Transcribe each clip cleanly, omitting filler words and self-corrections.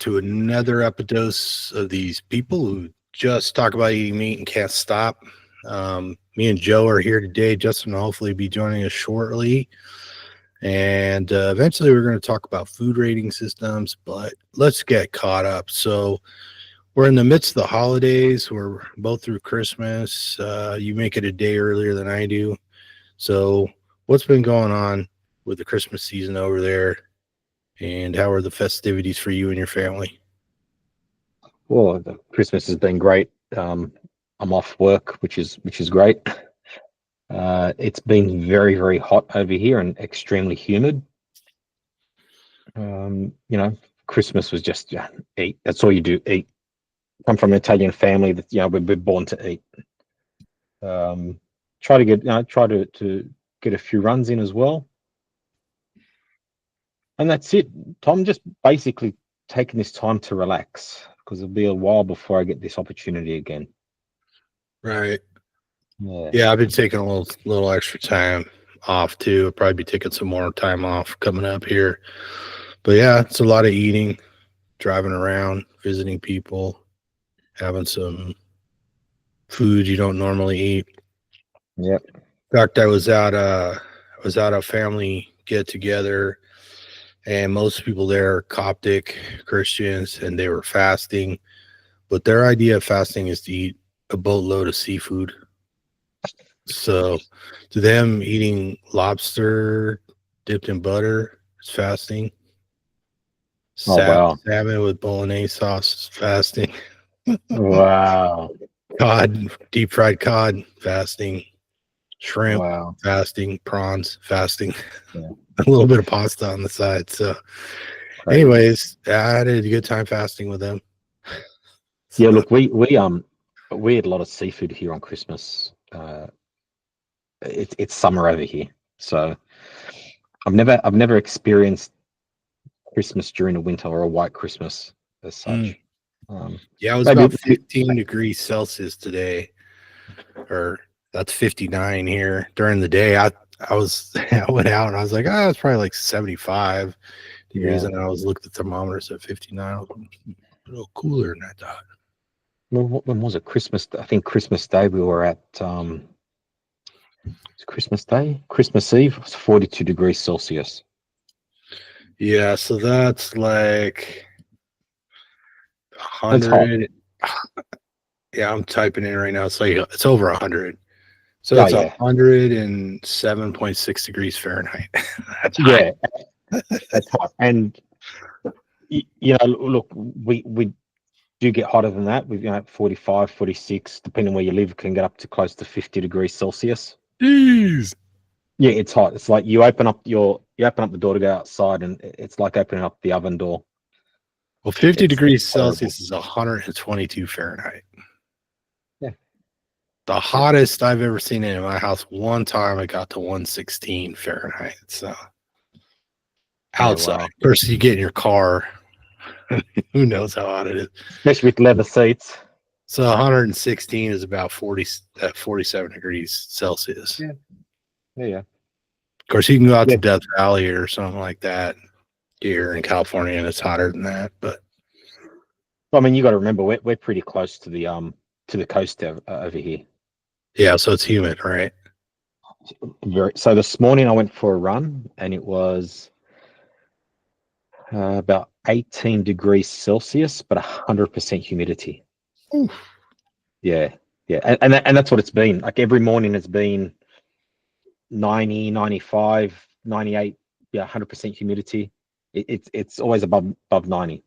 to another epidose of these people who just talk about eating meat and can't stop. Me and Joe are here today. Justin will hopefully be joining us shortly. And eventually we're going to talk about food rating systems, but let's get caught up. So we're in the midst of the holidays. We're both through Christmas. You make it a day earlier than I do. So what's been going on with the Christmas season over there? And how are the festivities for you and your family? Well, the Christmas has been great. I'm off work, which is great. It's been very, very hot over here and extremely humid. Christmas was just eat. That's all you do, eat. I'm from an Italian family that we're born to eat. Try to get a few runs in as well. And that's it, Tom. Just basically taking this time to relax because it'll be a while before I get this opportunity again. Right. Yeah. Yeah, I've been taking a little extra time off too. I'll probably be taking some more time off coming up here. But yeah, it's a lot of eating, driving around, visiting people, having some food you don't normally eat. Yep. In fact, I was at a family get together, and most people there are Coptic Christians, and they were fasting. But their idea of fasting is to eat a boatload of seafood. So to them, eating lobster dipped in butter is fasting. Oh wow. Salmon with bolognese sauce is fasting. Wow. Cod, deep fried cod, fasting. Shrimp, Wow. fasting. Prawns, fasting. Yeah. A little bit of pasta on the side. So, Crazy. anyways, I had a good time fasting with them. Yeah, look, we had a lot of seafood here on Christmas. It's summer over here, so I've never experienced Christmas during the winter or a white Christmas as such. Yeah, it was about 15 degrees Celsius today, or that's 59 here during the day. I went out and I was like, it's probably like 75 degrees, and I was looking at the thermometers at 59. I was a little cooler than I thought. Well, when was it? Christmas? I think Christmas Day we were at. Christmas Day, Christmas Eve was 42 degrees Celsius. Yeah, so that's like 100. Yeah, I'm typing in right now. It's like it's over 100. So it's 107.6 degrees Fahrenheit. That's hot. That's hot. And look, we do get hotter than that. We've 45, 46, depending where you live, can get up to close to 50 degrees Celsius. Jeez. Yeah, it's hot. It's like you open up the door to go outside, and it's like opening up the oven door. Well, 50 degrees Celsius is 122 Fahrenheit. Yeah. The hottest I've ever seen it in my house. One time it got to 116 Fahrenheit. So outside. Wow. Of course, you get in your car. Who knows how hot it is? Especially with leather seats. So 116 is about 47 degrees Celsius. Yeah. Of course, you can go out to Death Valley or something like that here in California, and it's hotter than that. But I mean, you got to remember we're pretty close to the coast over here. Yeah, so it's humid, right? So this morning I went for a run, and it was about 18 degrees Celsius, but 100% humidity. Oof. Yeah, and that's what it's been. Like every morning it's been 90, 95, 98, 100% humidity. It's always above 90.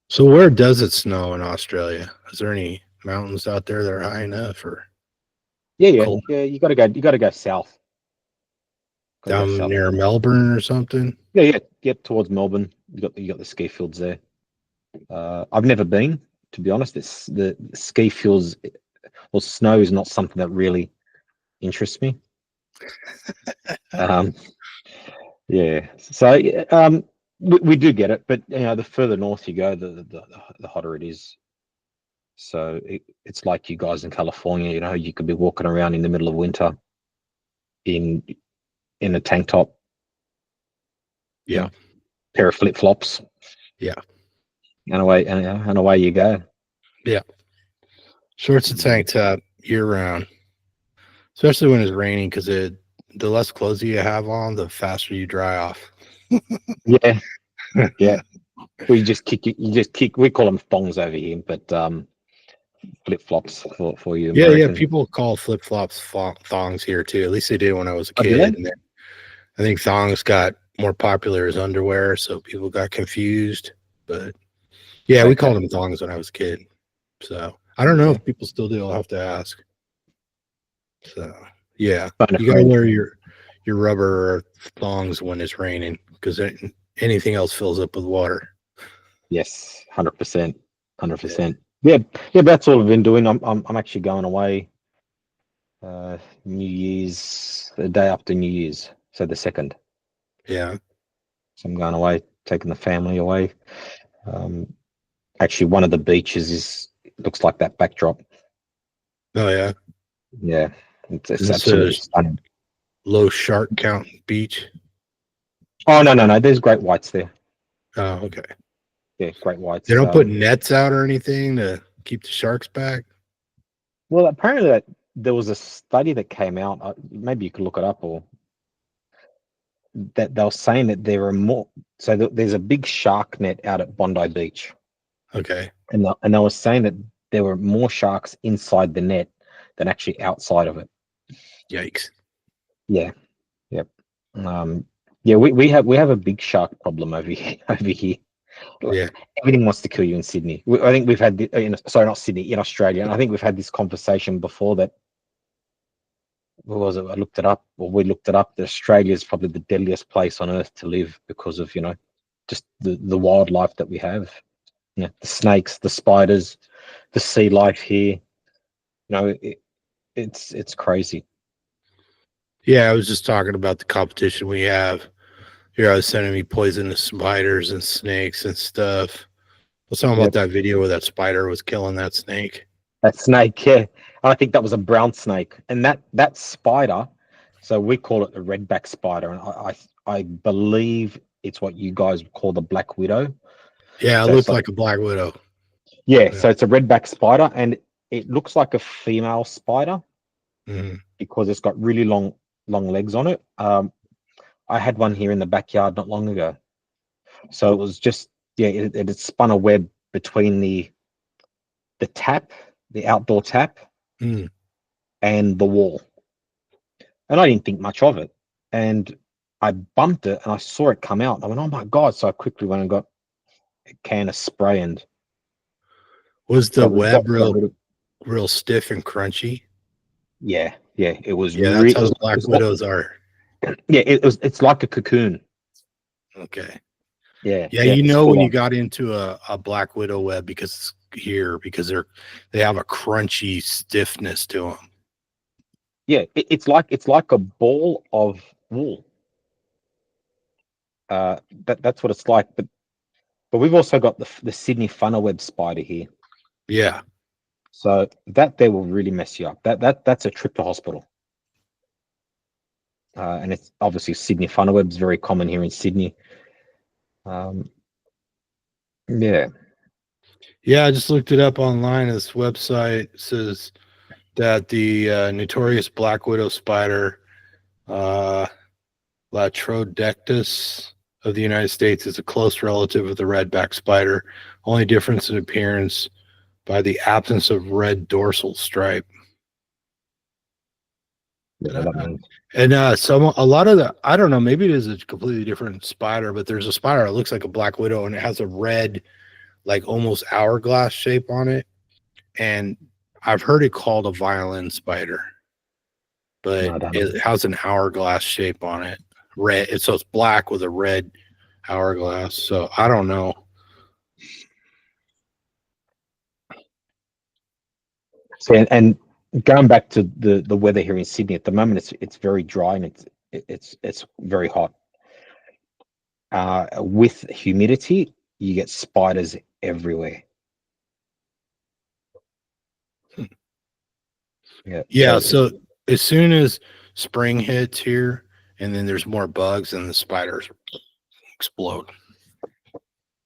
So where does it snow in Australia? Is there any mountains out there that are high enough, or? Yeah. You got to go south. Down near Melbourne or something. Yeah. Towards Melbourne, you got the ski fields there. I've never been, to be honest. The ski fields or snow is not something that really interests me. Yeah. So we do get it, but the further north you go, the hotter it is. So it's like you guys in California. You could be walking around in the middle of winter in a tank top. Yeah. Pair of flip flops. Yeah. and away you go. Yeah. Shorts and tank top year round, especially when it's raining, because the less clothes you have on, the faster you dry off. Yeah, yeah. We just kick. We call them thongs over here, but flip flops for you Yeah, yeah. Americans. People call flip flops thongs here too. At least they did when I was a Oh, do kid. they? And then I think thongs got more popular as underwear, so people got confused. But yeah, we Okay. called them thongs when I was a kid. So I don't know Yeah. if people still do. I'll have to ask. So yeah, Phone a you gotta friend. wear your rubber thongs when it's raining, because anything else fills up with water. Yes, 100%, hundred Yeah, percent. Yeah, yeah. That's all I've been doing. I'm actually going away. New Year's, the day after New Year's, so the second. yeah. So I'm going away, taking the family away. Um, Actually, one of the beaches looks like that backdrop. Oh yeah. Yeah, Is it's this a absolutely stunning. low shark count beach? Oh no, there's great whites there. Oh, okay. Yeah, great They whites. don't put nets out or anything to keep the sharks back? Well, apparently there was a study that came out. Maybe you could look it up, or that they were saying that there are more. So there's a big shark net out at Bondi Beach, Okay. and they were saying that there were more sharks inside the net than actually outside of it. Yikes. Yeah, yep. Um, yeah, we have a big shark problem over here. Over here, like, Yeah. everything wants to kill you in Sydney. I think we've had, sorry, not Sydney, in Australia. And I think we've had this conversation before that. What was it? I looked it up, or we looked it up. That Australia is probably the deadliest place on earth to live because of just the wildlife that we have. Yeah, the snakes, the spiders, the sea life here. It's crazy. Yeah, I was just talking about the competition we have. Here I was sending me poisonous spiders and snakes and stuff. Let's talk about Yep, that video where that spider was killing that snake. that snake. Yeah, I think that was a brown snake, and that spider. So we call it a redback spider, and I believe it's what you guys call the black widow. Yeah, it So it's looked like, like a black widow. yeah, Yeah. so it's a redback spider, and it looks like a female spider Mhm. because it's got really long legs on it. I had one here in the backyard not long ago. So it was just, yeah, it had spun a web between the tap, the outdoor tap, Mm. and the wall. And I didn't think much of it. And I bumped it and I saw it come out. I went, oh my God. So I quickly went and got a can of spray and Was the web got real rid of. real stiff and crunchy? Yeah. It was Yeah, that's how real. the black widows are. Yeah, it's like a cocoon. Okay. Yeah, Yeah, yeah, you it's know full when you on. got into a black widow web because they have a crunchy stiffness to them. Yeah, it's like a ball of wool. That's what it's like. But we've also got the Sydney funnel web spider here. Yeah. So that there will really mess you up. That's a trip to hospital. And it's obviously Sydney funnel web is very common here in Sydney. Um, yeah, Yeah, I just looked it up online. This website says that the notorious black widow spider, uh, Latrodectus of the United States, is a close relative of the redback spider. Only difference in appearance by the absence of red dorsal stripe. yeah, that means. And a lot of I don't know, maybe it is a completely different spider, but there's a spider that looks like a black widow and it has a red, like almost hourglass shape on it. And I've heard it called a violin spider, No, but I don't know. it has an hourglass shape on it. Red, so it's black with a red hourglass. So I don't know. So, and going back to the weather here in Sydney at the moment, it's very dry and it's very hot. With humidity, you get spiders everywhere. Yeah, Yeah, so so as soon as spring hits here, and then there's more bugs, and the spiders explode.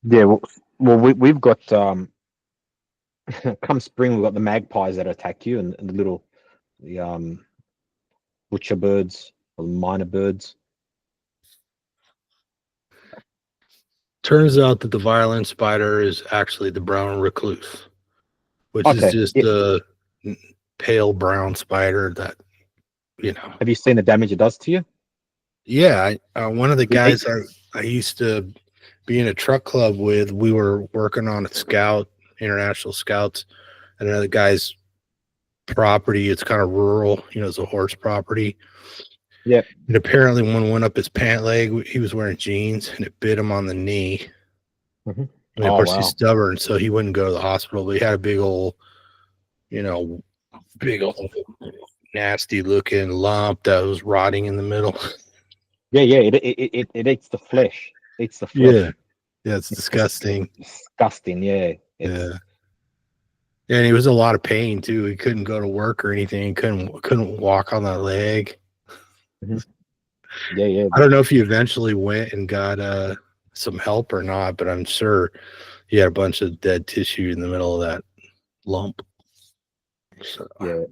yeah. Well, we've got come spring we've got the magpies that attack you, and the little the butcher birds or minor birds. Turns out that the violent spider is actually the brown recluse, which is Okay. just a pale brown spider that, you know. Have you seen the damage it does to you? Yeah, one of the It- guys I used to be in a truck club with, we were working on a scout, international scouts, and another guy's property. It's kind of rural, it's a horse property. Yeah. And apparently one went up his pant leg. He was wearing jeans and it bit him on the knee. Mhm. And of Oh course he's wow. stubborn, so he wouldn't go to the hospital, but he had a big old nasty looking lump that was rotting in the middle. Yeah, yeah. It eats the flesh. Eats the flesh. Yeah. Yeah, it's It's just disgusting. disgusting. Yeah. Yeah. And he was in a lot of pain too. He couldn't go to work or anything. He couldn't walk on that leg. Mhm. Yeah, yeah. I don't know if he eventually went and got some help or not, but I'm sure he had a bunch of dead tissue in the middle of that lump. So, Yeah,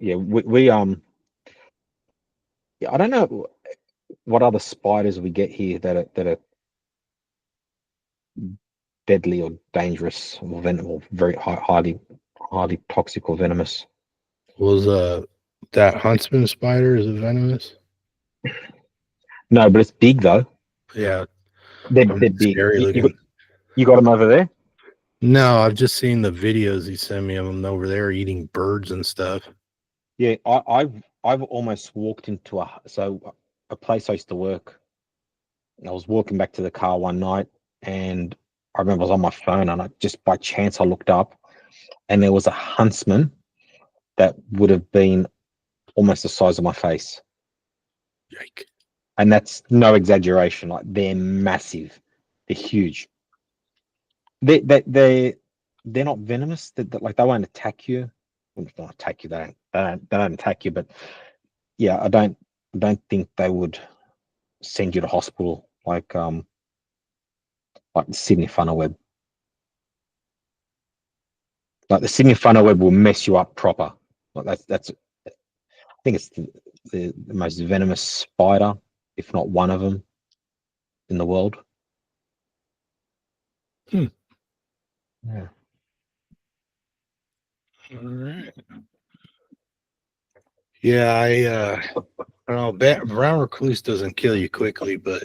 yeah. We yeah, I don't know what other spiders we get here that are deadly or dangerous or or very highly toxic or venomous. was that huntsman spider, is it venomous? No, but it's big though. Yeah, They're big. scary looking. You got them over there? No, I've just seen the videos he sent me of them over there eating birds and stuff. Yeah, I've almost walked into a place I used to work. I was walking back to the car one night, and I remember I was on my phone, and I just by chance I looked up, and there was a huntsman that would have been almost the size of my face, Yike. and that's no exaggeration. Like they're massive, they're huge. They're not venomous. Like they won't attack you. Well, they don't attack you. They don't attack you. But yeah, I don't think they would send you to hospital like the Sydney funnel web. Like the Sydney funnel web will mess you up proper. Like that's I think it's the most venomous spider, if not one of them, in the world. Hmm. Yeah. All right. Yeah, I don't know. Brown recluse doesn't kill you quickly, but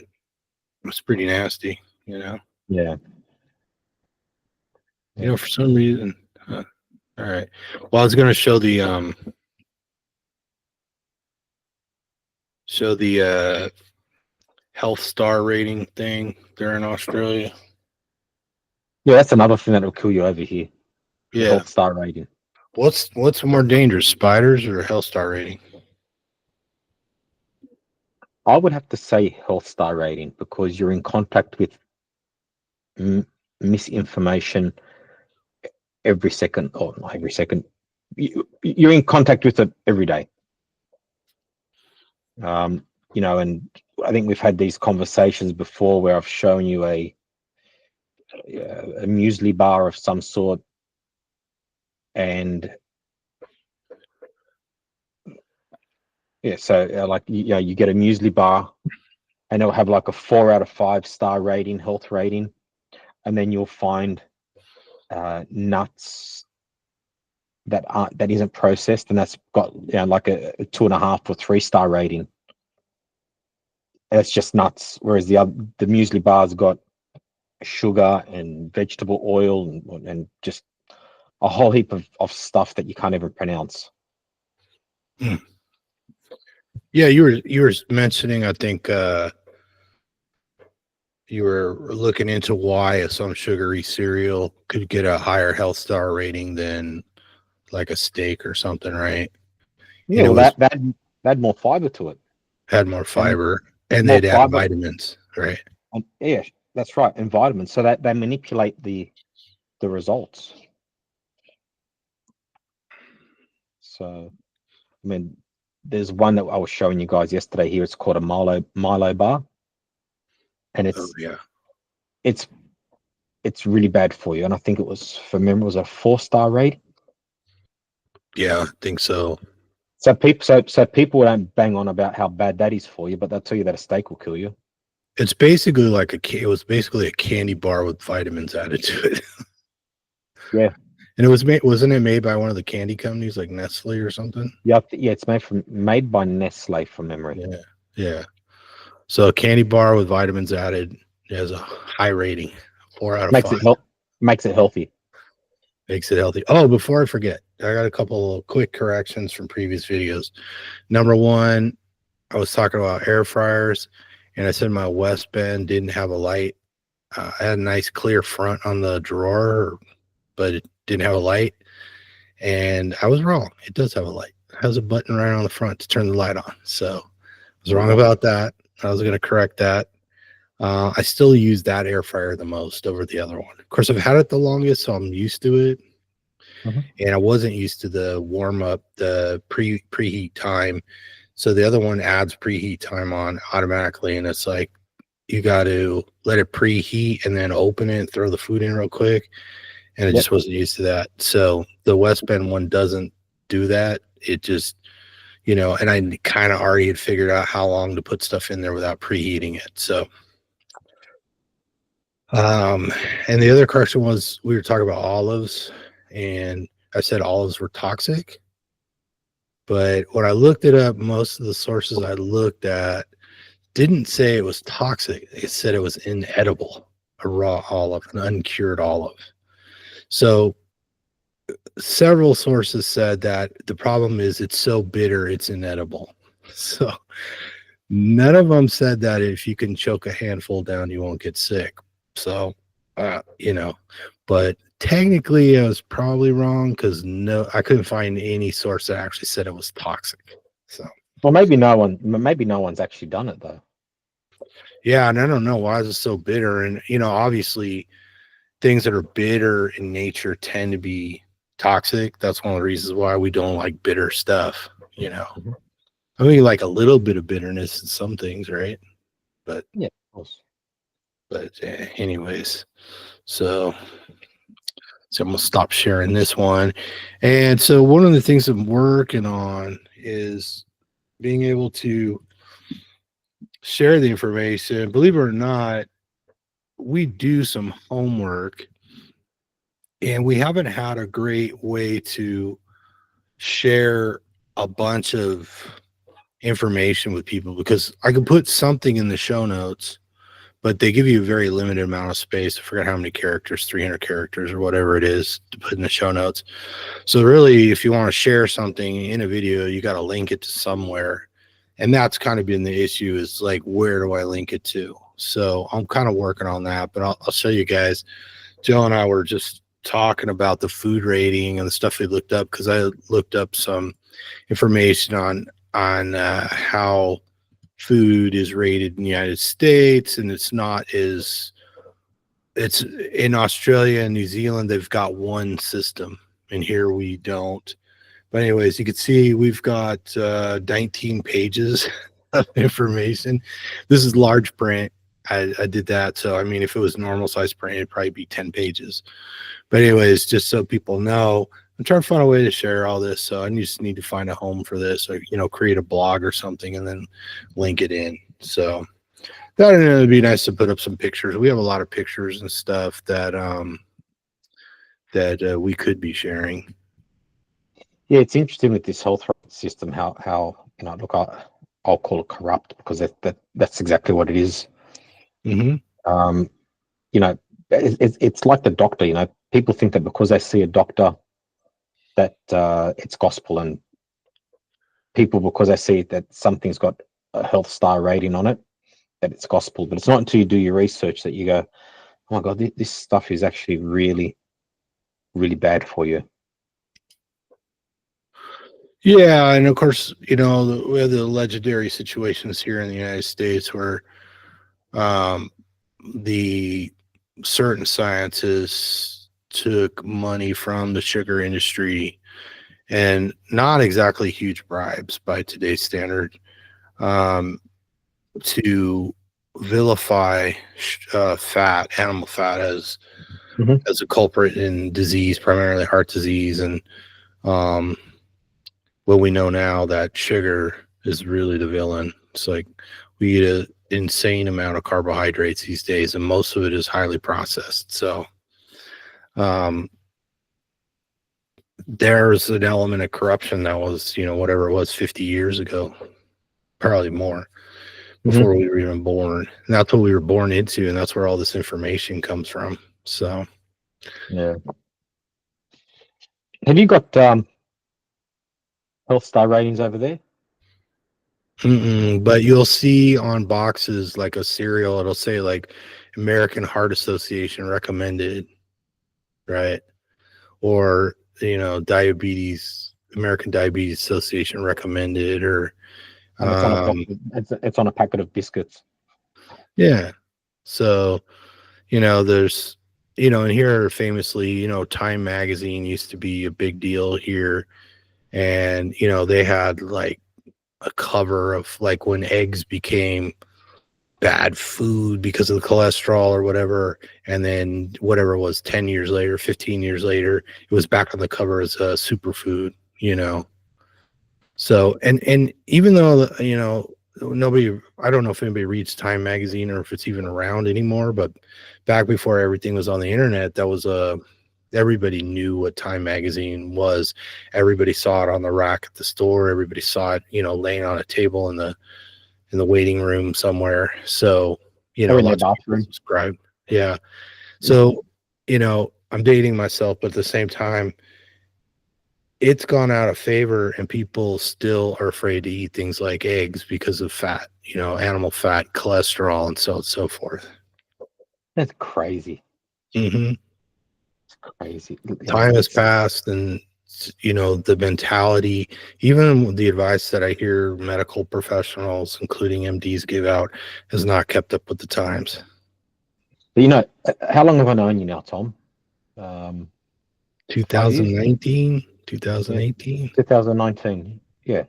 it's pretty nasty. Yeah. For some reason. All right. Well, I was going to show the health star rating thing there in Australia. Yeah, that's another thing that will kill you over here. The Yeah. health star rating. What's more dangerous, spiders or health star rating? I would have to say health star rating because you're in contact with misinformation every second, or not every second. You're in contact with it every day. And I think we've had these conversations before where I've shown you a muesli bar of some sort, and yeah, so like you get a muesli bar, and it'll have like a 4 out of 5 star rating, health rating, and then you'll find nuts that isn't processed, and that's got like a 2.5 or 3 star rating. And it's just nuts. Whereas the muesli bar's got sugar and vegetable oil and just a whole heap of stuff that you can't even pronounce. Yeah, you were mentioning, I think you were looking into why some sugary cereal could get a higher health star rating than like a steak or something, right? Yeah, well, that had more fiber to it, had more and fiber, and more they'd add fiber. vitamins, right? And yeah, that's right, and vitamins. So that they manipulate the results. So, I mean, there's one that I was showing you guys yesterday here. It's called a Milo bar, and Oh yeah. it's it's really bad for you. And I think it was, from memory, it was a 4-star rate. Yeah, I think so. So people don't bang on about how bad that is for you, but they'll tell you that a steak will kill you. It's basically like it was basically a candy bar with vitamins added to it. Yeah. And it was wasn't it made by one of the candy companies like Nestle or something? Yeah, yeah, it's made by Nestle from memory. Yeah. Yeah. So a candy bar with vitamins added has a high rating, 4 out of 5. Makes it healthy. Makes it healthy. Oh, before I forget, I got a couple of quick corrections from previous videos. Number one, I was talking about air fryers, and I said my West Bend didn't have a light. I had a nice clear front on the drawer, but it didn't have a light. And I was wrong. It does have a light. It has a button right on the front to turn the light on. So I was wrong about that. I was going to correct that. I still use that air fryer the most over the other one. Of course, I've had it the longest, so I'm used to it. And I wasn't used to the warm up, the preheat time. So the other one adds preheat time on automatically, and it's like you got to let it preheat and then open it and throw the food in real quick. And I just wasn't used to that. So the West Bend one doesn't do that. It just, and I kind of already had figured out how long to put stuff in there without preheating it. So, and the other correction was we were talking about olives, and I said olives were toxic. But when I looked it up, most of the sources I looked at didn't say it was toxic. It said it was inedible, a raw olive, an uncured olive. So several sources said that the problem is it's so bitter, it's inedible. So none of them said that if you can choke a handful down, you won't get sick. So, but technically I was probably wrong because I couldn't find any source that actually said it was toxic. So, well, maybe no one's actually done it though. Yeah, and I don't know why is it so bitter. And obviously, things that are bitter in nature tend to be toxic. That's one of the reasons why we don't like bitter stuff. I mean, like a little bit of bitterness in some things, right? But yeah, of course. But anyways, so I'm gonna stop sharing this one. And so one of the things I'm working on is being able to share the information. Believe it or not, we do some homework, and we haven't had a great way to share a bunch of information with people, because I could put something in the show notes, but they give you a very limited amount of space. I forgot how many characters, 300 characters or whatever it is to put in the show notes. So really, if you want to share something in a video, you got to link it to somewhere. And that's kind of been the issue, is like, where do I link it to? So I'm kind of working on that, but I'll show you guys. Joe and I were just talking about the food rating and the stuff we looked up, because I looked up some information on how food is rated in the United States, and it's in Australia and New Zealand, they've got one system, and here we don't. But anyways, you can see we've got 19 pages of information. This is large print. I did that. So, I mean, if it was normal size print, it'd probably be 10 pages. But anyways, just so people know, I'm trying to find a way to share all this. So I just need to find a home for this, or, create a blog or something and then link it in. So that would be nice to put up some pictures. We have a lot of pictures and stuff that we could be sharing. Yeah, it's interesting with this health system, how look, I'll call it corrupt, because that's exactly what it is. Mm-hmm. It's like the doctor. People think that because they see a doctor that it's gospel, and people, because they see that something's got a health star rating on it, that it's gospel. But it's not until you do your research that you go, oh my God, this stuff is actually really, really bad for you. Yeah, and of course, we have the legendary situations here in the United States where the certain scientists took money from the sugar industry, and not exactly huge bribes by today's standard, to vilify animal fat as as a culprit in disease, primarily heart disease. And um, what we know now that sugar is really the villain. It's like we eat an insane amount of carbohydrates these days, and most of it is highly processed. So um, there's an element of corruption that was, whatever it was 50 years ago, probably more, before we were even born. And that's what we were born into, and that's where all this information comes from. So Yeah. Have you got health star ratings over there? but you'll see on boxes like a cereal, it'll say like American Heart Association recommended, right? Or American Diabetes Association recommended, or And it's on it's on a packet of biscuits. yeah. So there's and here famously, Time magazine used to be a big deal here, and they had like a cover of like when eggs became bad food because of the cholesterol or whatever, and then whatever it was 10 years later, 15 years later, it was back on the cover as a superfood. So and even though nobody, I don't know if anybody reads Time magazine or if it's even around anymore, but back before everything was on the internet, that was everybody knew what Time magazine was. Everybody saw it on the rack at the store. Everybody saw it, laying on a table in the waiting room somewhere. So, Or in their lots of people bathroom. subscribe. Yeah. So, I'm dating myself, but at the same time, it's gone out of favor, and people still are afraid to eat things like eggs because of fat, animal fat, cholesterol, and so on and so forth. That's crazy. Mm-hmm. It's crazy. Time has passed, and the mentality, even the advice that I hear medical professionals, including MDs, give out, has not kept up with the times. But how long have I known you now, Tom? 2019, 2018. 2019. Yeah.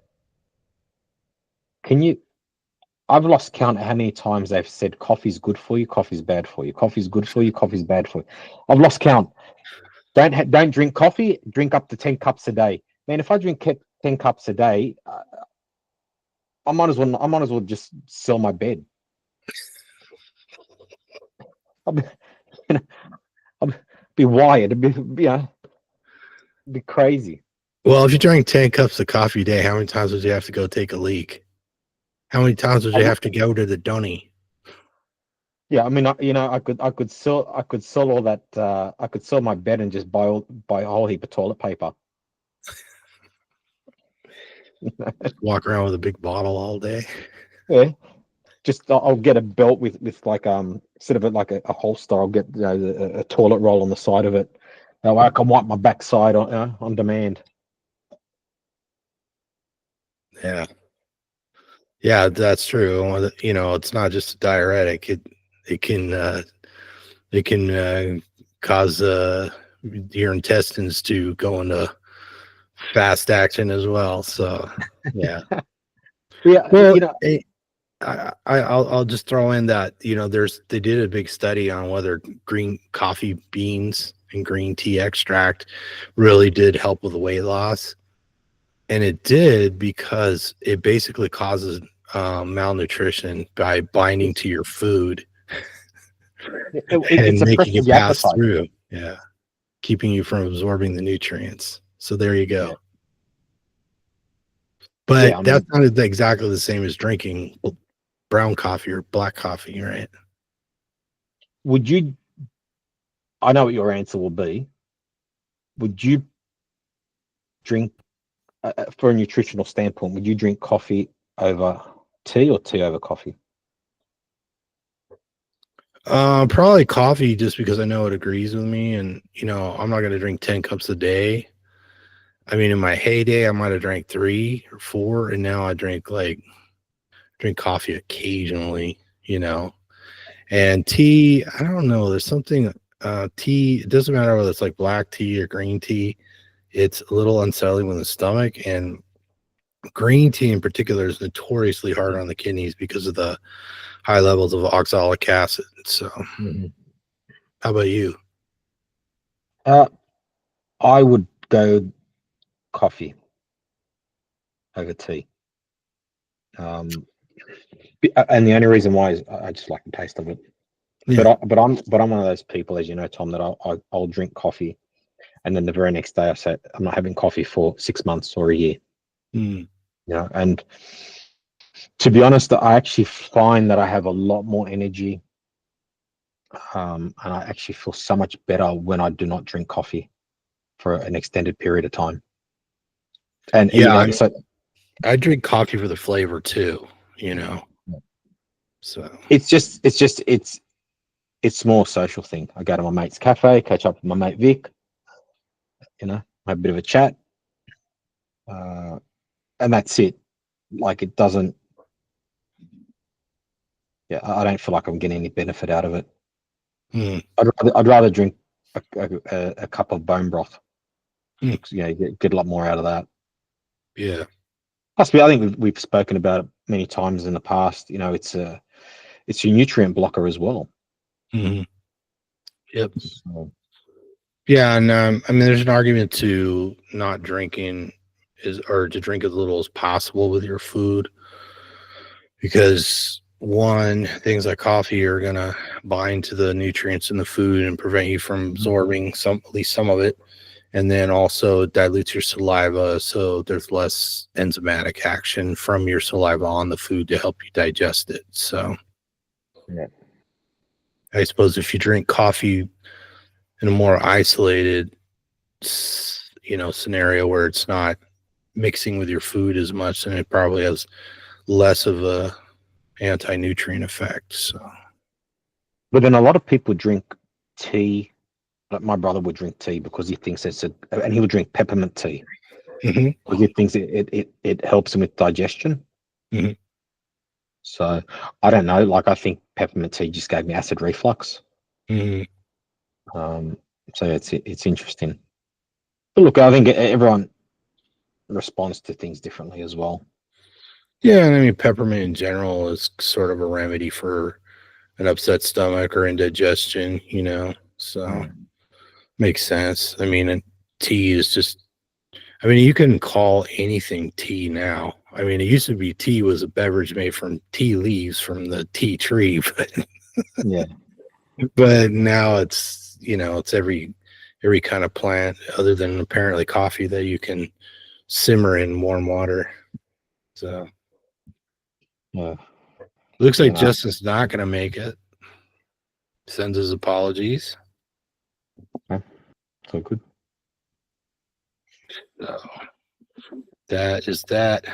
I've lost count of how many times they've said coffee's good for you, coffee's bad for you, coffee's good for you, coffee's bad for you. I've lost count. Don't drink coffee. Drink up to 10 cups a day. Man, if I drink 10 cups a day, I might as well just sell my bed. I'll be wired. Be crazy. Well, if you drink 10 cups of coffee a day, how many times would you have to go take a leak? How many times would you have to go to the dunny? Yeah, I mean, I could sell all that. I could sell my bed and just buy a whole heap of toilet paper. Walk around with a big bottle all day. Yeah, just I'll get a belt with like instead of it like a holster, I'll get a toilet roll on the side of it. I can wipe my backside on demand. Yeah, that's true. It's not just a diuretic. It can cause your intestines to go into fast action as well. So yeah. Yeah, Well, I'll just throw in that they did a big study on whether green coffee beans and green tea extract really did help with weight loss, and it did because it basically causes malnutrition by binding to your food and making it pass through. Yeah, keeping you from absorbing the nutrients. So there you go. Yeah. But that's not exactly the same as drinking brown coffee or black coffee, right? Would you? I know what your answer will be. Would you drink, for a nutritional standpoint, would you drink coffee over tea or tea over coffee? Probably coffee, just because I know it agrees with me, and I'm not going to drink 10 cups a day. I mean, in my heyday, I might have drank 3 or 4, and now I drink coffee occasionally, and tea. I don't know. There's something, tea. It doesn't matter whether it's like black tea or green tea. It's a little unsettling with the stomach, and green tea in particular is notoriously hard on the kidneys because of the high levels of oxalic acid. So, how about you? I would go coffee over tea. And the only reason why is I just like the taste of it. Yeah. But I'm one of those people, as you know, Tom, that I'll drink coffee, and then the very next day I say I'm not having coffee for 6 months or a year. Mm. And to be honest, I actually find that I have a lot more energy, and I actually feel so much better when I do not drink coffee for an extended period of time. And Yeah, so I drink coffee for the flavor too, you know. So it's more a social thing. I go to my mate's cafe, catch up with my mate Vic, have a bit of a chat, and that's it. Like it doesn't. Yeah, I don't feel like I'm getting any benefit out of it. mm, I'd rather drink a cup of bone broth. mm, You get a lot more out of that. yeah. Plus, I think we've spoken about it many times in the past. It's your nutrient blocker as well. Mm, yep. So, Yeah, and I mean, there's an argument to not drinking or to drink as little as possible with your food, because one, things like coffee are gonna bind to the nutrients in the food and prevent you from absorbing at least some of it, and then also dilutes your saliva, so there's less enzymatic action from your saliva on the food to help you digest it. So yeah. I suppose if you drink coffee in a more isolated, scenario where it's not mixing with your food as much, then it probably has less of a anti-nutrient effect. So But then a lot of people drink tea. Like my brother would drink tea because he thinks and he would drink peppermint tea mhm, because he thinks it helps him with digestion. mhm. So I don't know. Like I think peppermint tea just gave me acid reflux. Mhm. Um, so it's interesting. But look, I think everyone responds to things differently as well. Yeah, and I mean peppermint in general is sort of a remedy for an upset stomach or indigestion, so makes sense. I mean, and tea is just, I mean, you can call anything tea now. I mean, it used to be tea was a beverage made from tea leaves from the tea tree, Yeah. but now it's every kind of plant other than apparently coffee that you can simmer in warm water. So Yeah. looks like No, Justin's not going to make it. Sends his apologies. so good. So that is that.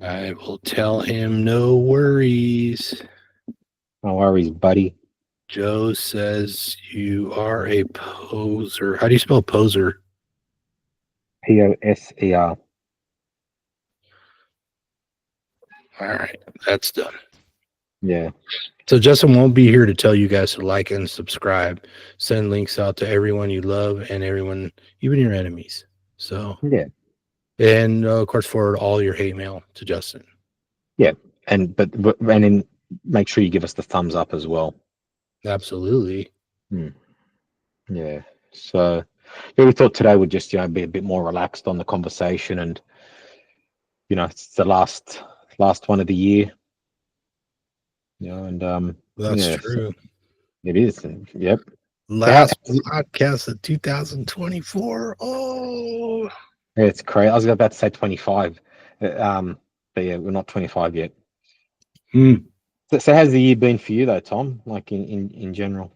I will tell him no worries. No worries, buddy. Joe says you are a poser. How do you spell poser? Poser. All right, that's done. Yeah. So Justin won't be here to tell you guys to like and subscribe. Send links out to everyone you love and everyone, even your enemies. So, Yeah. and of course, forward all your hate mail to Justin. Yeah. And then make sure you give us the thumbs up as well. Absolutely. Yeah. So yeah, we thought today would just be a bit more relaxed on the conversation, and it's the last one of the year. And That's yeah, so true. it is. And, yep. So Last podcast of 2024. Oh, yeah, it's crazy. I was about to say 25. But yeah, we're not 25 yet. hmm. So how's the year been for you though, Tom? Like in general?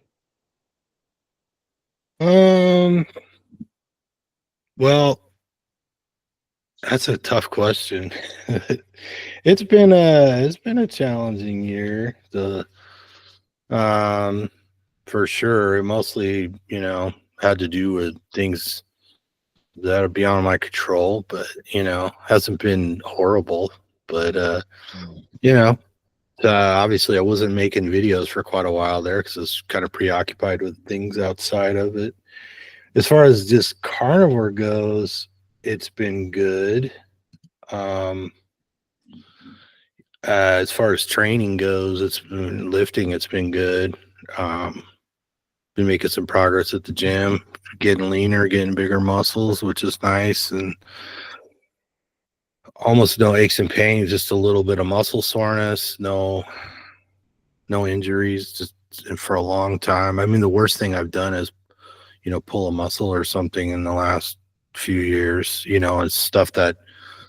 um. Well, that's a tough question. It's been a challenging year. Um for sure. It mostly, had to do with things that are beyond my control, but hasn't been horrible. But you know, obviously I wasn't making videos for quite a while there because I was kind of preoccupied with things outside of it. As far as just carnivore goes, it's been good. Um, as far as training goes, it's been lifting. It's been good. Um, been making some progress at the gym, getting leaner, getting bigger muscles, which is nice, and almost no aches and pains, just a little bit of muscle soreness, no injuries, just for a long time. I mean, the worst thing I've done is, pull a muscle or something in the last few years. It's stuff that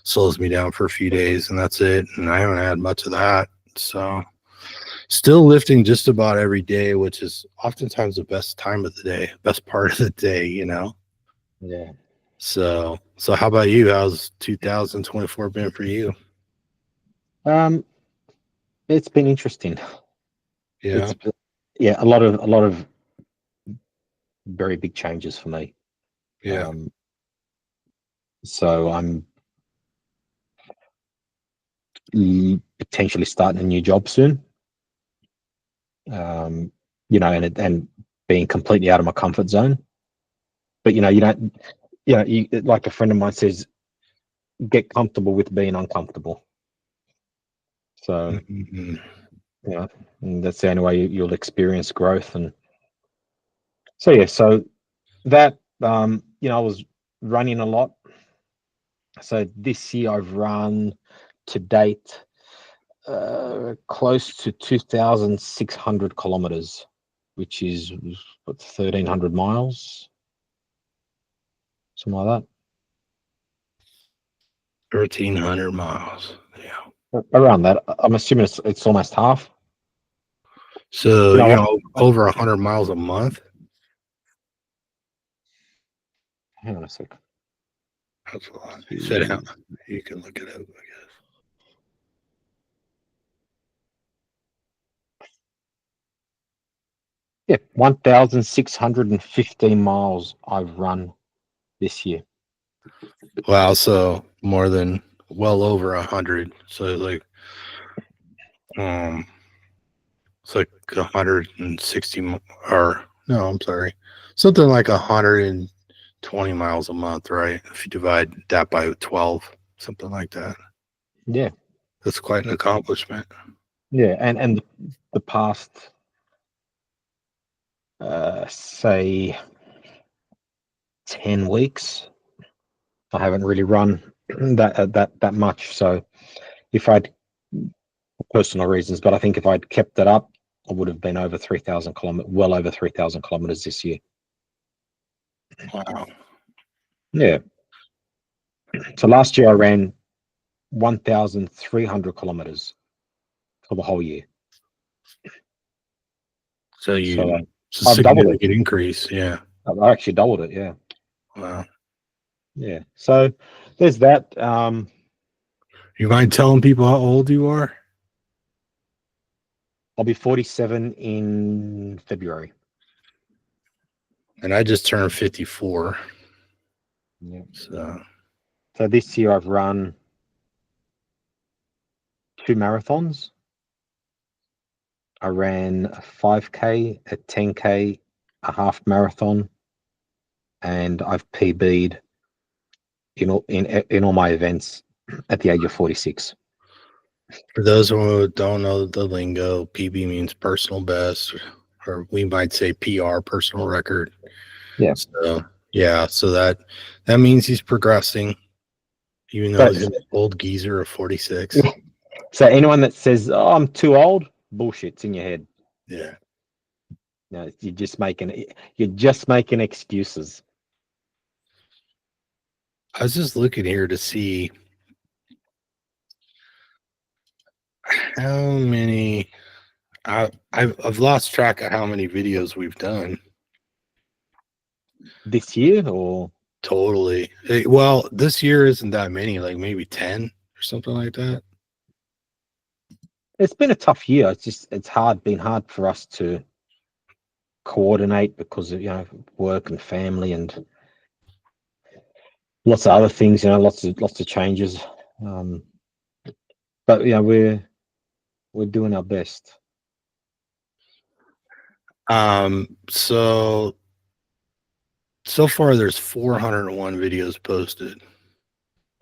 slows me down for a few days, and that's it. And I haven't had much of that. So still lifting just about every day, which is oftentimes the best time of the day, best part of the day, Yeah. So how about you? How's 2024 been for you? It's been interesting. Yeah. Yeah, a lot of very big changes for me. Yeah. So I'm potentially starting a new job soon. And being completely out of my comfort zone. But you don't. Like a friend of mine says, get comfortable with being uncomfortable. So Mm-hmm. and that's the only way you'll experience growth. And so yeah, so that I was running a lot. So this year I've run to date close to 2,600 kilometers, which is what, 1,300 miles, something like 1,300 miles. Yeah. that. Around that, I'm assuming it's almost half. So, You know what? over 100 miles a month. Hang on a sec. That's a lot. You said how? You can look it up, I guess. Yeah, 1,615 miles I've run this year. Wow. So well over 100. So it's like 160 or no, I'm sorry. Something like 120 miles a month, right? If you divide that by 12, something like that. Yeah, That's quite an accomplishment. yeah, and the past, say 10 weeks, I haven't really run that much. So if I'd personal reasons, but I think if I'd kept it up, I would have been over 3,000 kilometers, well over 3,000 kilometers this year. Wow. Yeah. So last year I ran 1,300 kilometers for the whole year. So So it's a I've doubled it. significant increase. Yeah. I actually doubled it. Yeah. Wow. Yeah. So there's that. You mind telling people how old you are? I'll be 47 in February. And I just turned 54. Yeah. So This year I've run 2 marathons. I ran a 5K, a 10K, a half marathon, and I've PB'd in all my events at the age of 46. for those who don't know the lingo, PB means personal best, or we might say PR, personal record. Yeah. So yeah, so that means he's progressing, even though he's So, an old geezer of 46. so anyone that says, "Oh, I'm too old," bullshit's in your head. Yeah. No, you're just making excuses. I was just looking here to see how many. I've lost track of how many videos we've done. This year, or Totally. Well, this year isn't that many, like maybe 10 or something like that. it's been a tough year. It's been hard for us to coordinate because of work and family and lots of other things. Lots of changes. But we're doing our best. So far there's 401 videos posted.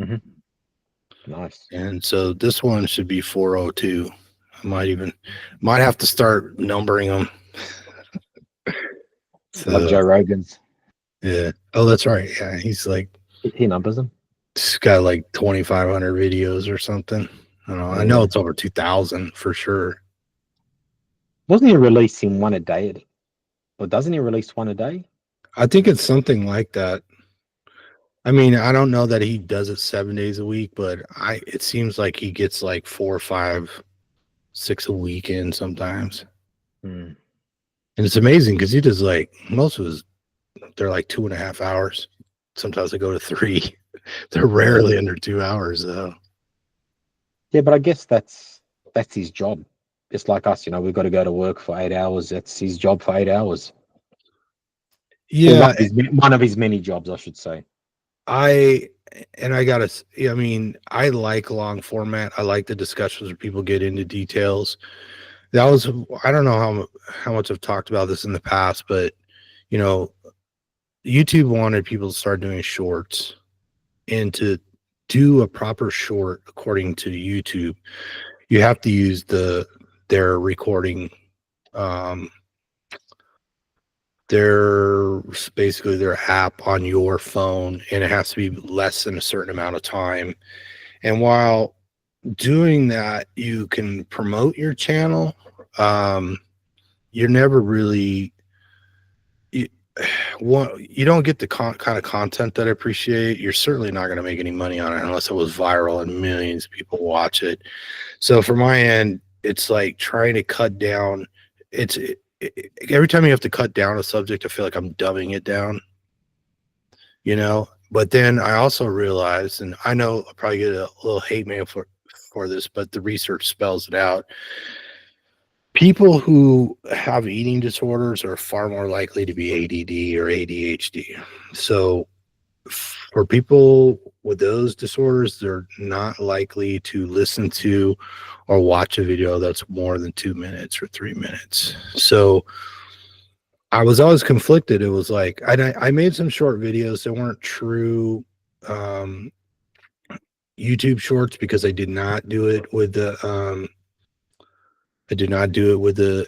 Mm-hmm. Nice. And so this one should be 402. I might have to start numbering them. like So Joe Rogan's. yeah. Oh, that's right. Yeah, he's like He numbers them. he's got like 2,500 videos or something. I don't know. I know Yeah. it's over 2,000 for sure. Wasn't he releasing one a day? Or doesn't he release one a day? I think it's something like that. I mean, I don't know that he does it 7 days a week, but it seems like he gets like 4, 5, 6 a weekend sometimes. Hmm. And it's amazing because he does like most of his, they're like 2.5 hours. Sometimes they go to 3. They're rarely under 2 hours though. Yeah, but I guess that's his job. It's like us, we've got to go to work for 8 hours. That's his job for 8 hours. Or Yeah, one of his many jobs, I should say. I I gotta. I mean, I like long format. I like the discussions where people get into details. That was I don't know how much I've talked about this in the past, but you know, YouTube wanted people to start doing shorts, and to do a proper short according to YouTube, you have to use their recording, um, their basically their app on your phone, and it has to be less than a certain amount of time. And while doing that, you can promote your channel. Um, you're never really you, you don't get the kind of content that I appreciate. You're certainly not going to make any money on it unless it was viral and millions of people watch it. So for my end, it's like trying to cut down. Every time you have to cut down a subject, I feel like I'm dumbing it down, But then I also realized, and I know I'll probably get a little hate mail for this, but the research spells it out. People who have eating disorders are far more likely to be ADD or ADHD. So for people with those disorders, they're not likely to listen to or watch a video that's more than 2 minutes or 3 minutes. So I was always conflicted. It was like I made some short videos that weren't true YouTube shorts because I did not do it with the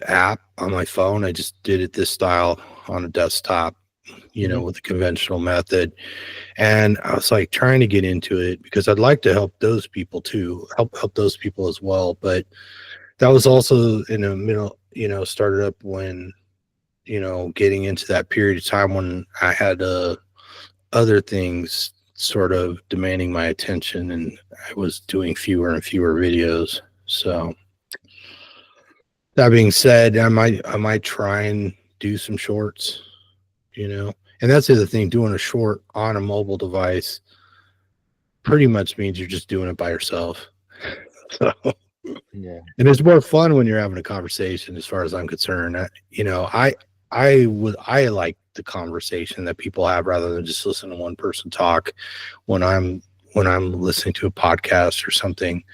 app on my phone. I just did it this style on a desktop, with the conventional method. And I was like trying to get into it because I'd like to help those people too, help those people as well. But that was also in the middle, started up when, getting into that period of time when I had other things sort of demanding my attention, and I was doing fewer and fewer videos. So that being said, I might try and do some shorts, and that's the other thing. Doing a short on a mobile device pretty much means you're just doing it by yourself. So, Yeah. and it's more fun when you're having a conversation, as far as I'm concerned. I like the conversation that people have rather than just listen to one person talk when I'm listening to a podcast or something.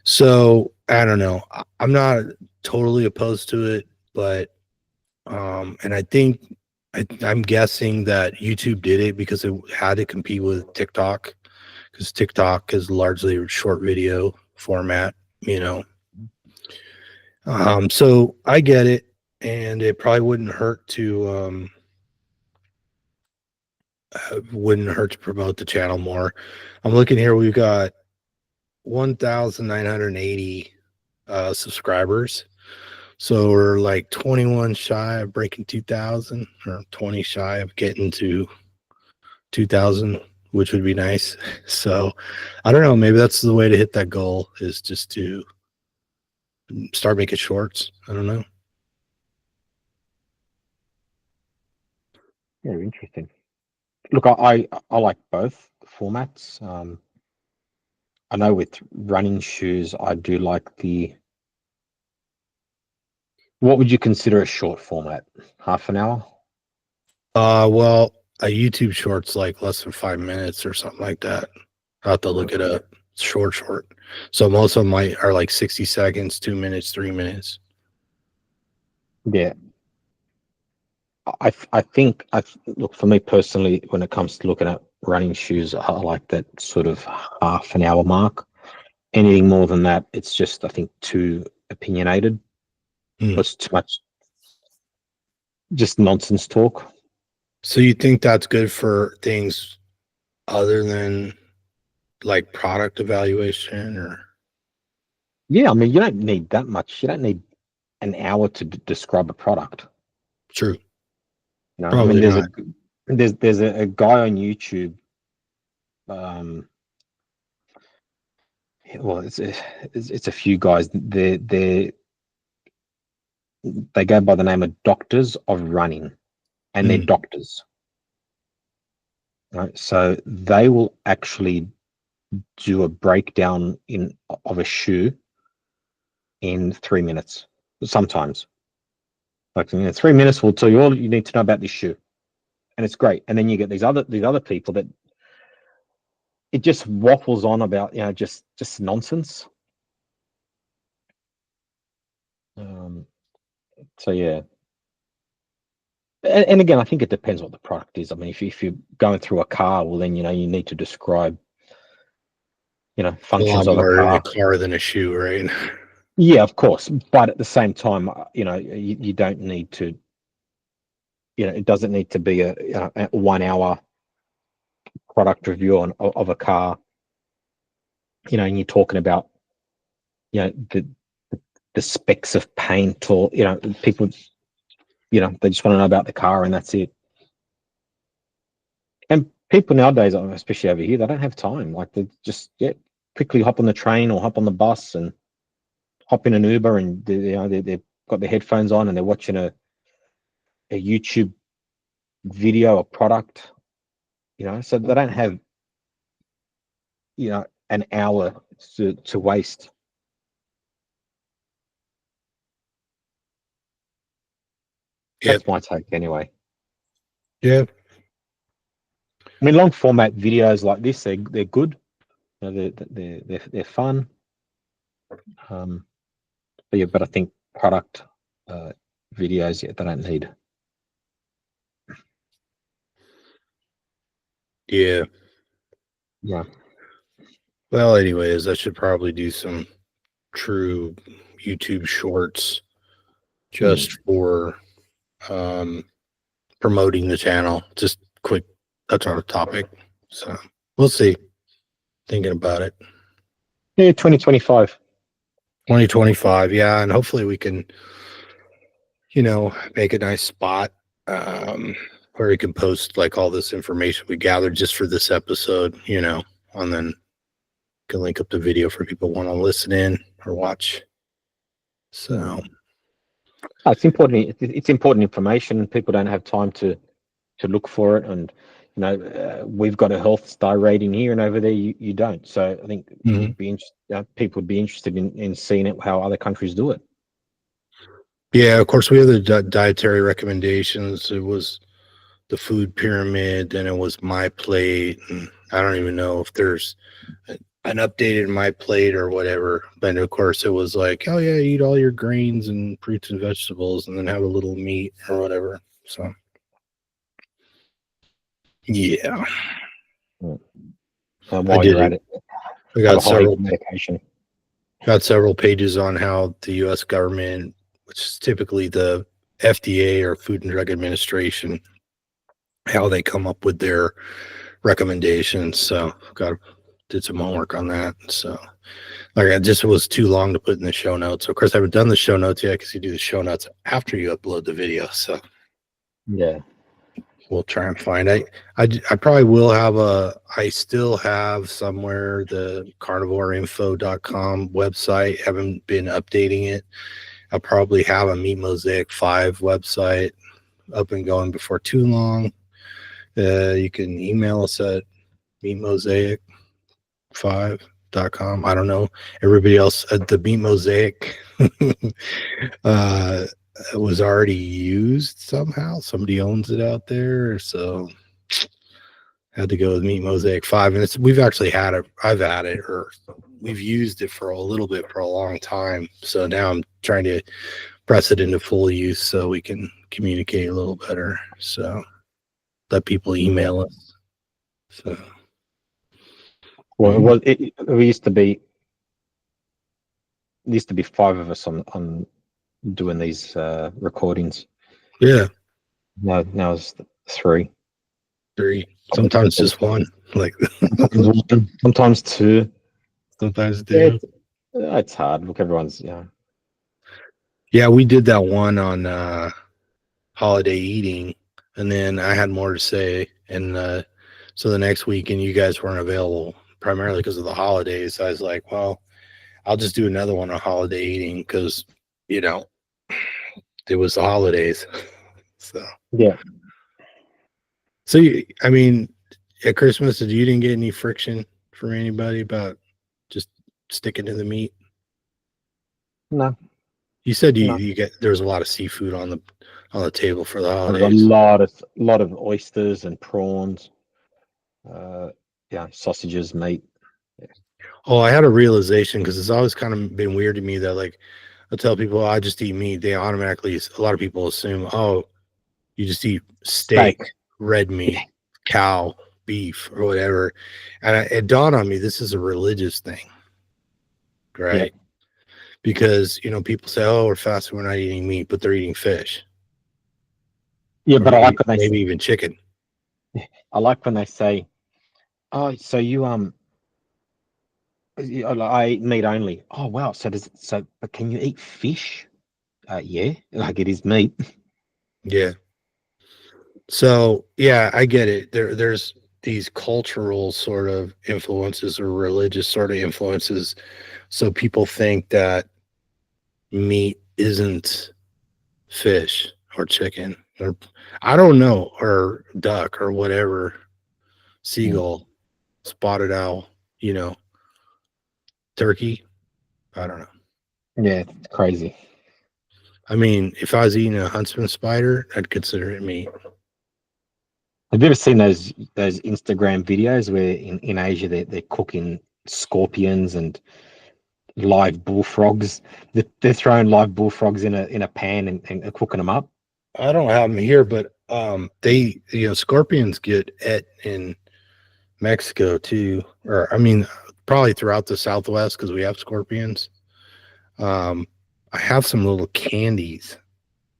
So I don't know. I'm not totally opposed to it, but and I think I'm guessing that YouTube did it because it had to compete with TikTok, because TikTok is largely a short video format, So I get it, and it probably wouldn't hurt to promote the channel more. I'm looking here. We've got 1,980 subscribers. So we're like 21 shy of breaking 2,000, or 20 shy of getting to 2,000, which would be nice. So I don't know. Maybe that's the way to hit that goal, is just to start making shorts. I don't know. Yeah, interesting. Look, I like both formats. I know with running shoes, I do like what would you consider a short format? Half an hour? Well, a YouTube short's like less than 5 minutes or something like that. I'll have to look it up. It's short. So most of them are like 60 seconds, 2 minutes, 3 minutes. Yeah. I think look, for me personally, when it comes to looking at running shoes, I like that sort of half an hour mark. Anything more than that, it's just, I think, too opinionated. Hmm. It's too much. just nonsense talk. So you think that's good for things other than like product evaluation or? Yeah, I mean, you don't need that much. You don't need an hour to describe a product. True. You know, I mean, Probably not. there's a guy on YouTube. Well, it's a few guys. They go by the name of Doctors of Running, and they're Mm, doctors. Right, so they will actually do a breakdown of a shoe in 3 minutes. Sometimes, like 3 minutes will tell you all you need to know about this shoe, and it's great. And then you get these other people that it just waffles on about, just nonsense. So yeah, and again, I think it depends what the product is. I mean, if you're going through a car, well, then you need to describe a functions lot of a more in a car. car than a shoe, right? Yeah, of course, but at the same time, you don't need to. It doesn't need to be a 1 hour product review of a car. And you're talking about the specs of paint, or people, they just want to know about the car and that's it. And people nowadays, especially over here, they don't have time. Like, they just quickly hop on the train or hop on the bus and hop in an Uber, and they've got their headphones on and they're watching a YouTube video, a product. So they don't have an hour to waste. Yep. That's my take anyway. Yeah. I mean, long format videos like this, they're good. They're fun. But I think product videos, they don't need. Yeah. Yeah. Well, anyways, I should probably do some true YouTube shorts just for promoting the channel. Just quick, that's our topic. So we'll see. Thinking about it. Yeah, 2025. 2025, yeah, and hopefully we can, make a nice spot where we can post like all this information we gathered just for this episode, and then can link up the video for people who want to listen in or watch. So It's important. It's important information. People don't have time to look for it, and we've got a health star rating here, and over there you don't. So I think it'd be people would be interested in seeing it, how other countries do it. yeah, of course we have the dietary recommendations. It was the food pyramid, then it was my plate, and I don't even know if there's an updated my plate or whatever. But of course it was like, oh yeah, eat all your grains and fruits and vegetables and then have a little meat or whatever. So yeah. While you're at it, I have a got holiday medication. got several pages on how the US government, which is typically the FDA or Food and Drug Administration, how they come up with their recommendations. So did some homework on that. So it just was too long to put in the show notes. Of course, I haven't done the show notes yet because you do the show notes after you upload the video. So yeah, we'll try and find it. I probably will have I still have somewhere the carnivoreinfo.com website. Haven't been updating it. I'll probably have a Meat Mosaic 5 website up and going before too long. You can email us at meatmosaic5.com. I don't know. Everybody else at the Meat Mosaic was already used somehow. Somebody owns it out there. So had to go with Meat Mosaic 5. And we've actually had it. I've had it, or we've used it for a little bit for a long time. So now I'm trying to press it into full use so we can communicate a little better. So let people email us. So well, it used to be. There used to be 5 of us on doing these recordings. yeah. No, now it's 3. Three. Sometimes just one. Like Sometimes 2. sometimes Yeah, two. it's hard. Look, everyone's Yeah, we did that one on holiday eating, and then I had more to say, and so the next week, and you guys weren't available primarily because of the holidays. I was like, well, I'll just do another one on holiday eating because you know it was the holidays. So, yeah. I mean, at Christmas, you didn't get any friction from anybody about just sticking to the meat? No, You said no. you get there was a lot of seafood on the table for the There's a holidays. lot of oysters and prawns. Uh, sausages, meat. Oh, I had a realization because it's always kind of been weird to me that like I tell people, "Oh, I just eat meat." They automatically, a lot of people assume, oh, you just eat steak, Steak. red meat, cow, beef, or whatever. And it dawned on me this is a religious thing, Yeah, right? Because people say, "Oh, we're fasting, we're not eating meat," but they're eating fish, yeah. or But maybe even chicken. I like when they say, "Oh, so I eat meat only." Oh, wow. But can you eat fish? Yeah, like it is meat. Yeah. So yeah, I get it. There's these cultural sort of influences or religious sort of influences. So people think that meat isn't fish or chicken or I don't know, or duck or whatever, Mm. seagull, spotted owl, turkey. I don't know. Yeah, it's crazy. I mean, if I was eating a huntsman spider, I'd consider it meat. Have you ever seen those Instagram videos where in Asia they're cooking scorpions and live bullfrogs? They're throwing live bullfrogs in a pan and cooking them up. I don't have them here, but they scorpions get et in Mexico too, or I mean, probably throughout the Southwest because we have scorpions. Um, I have some little candies.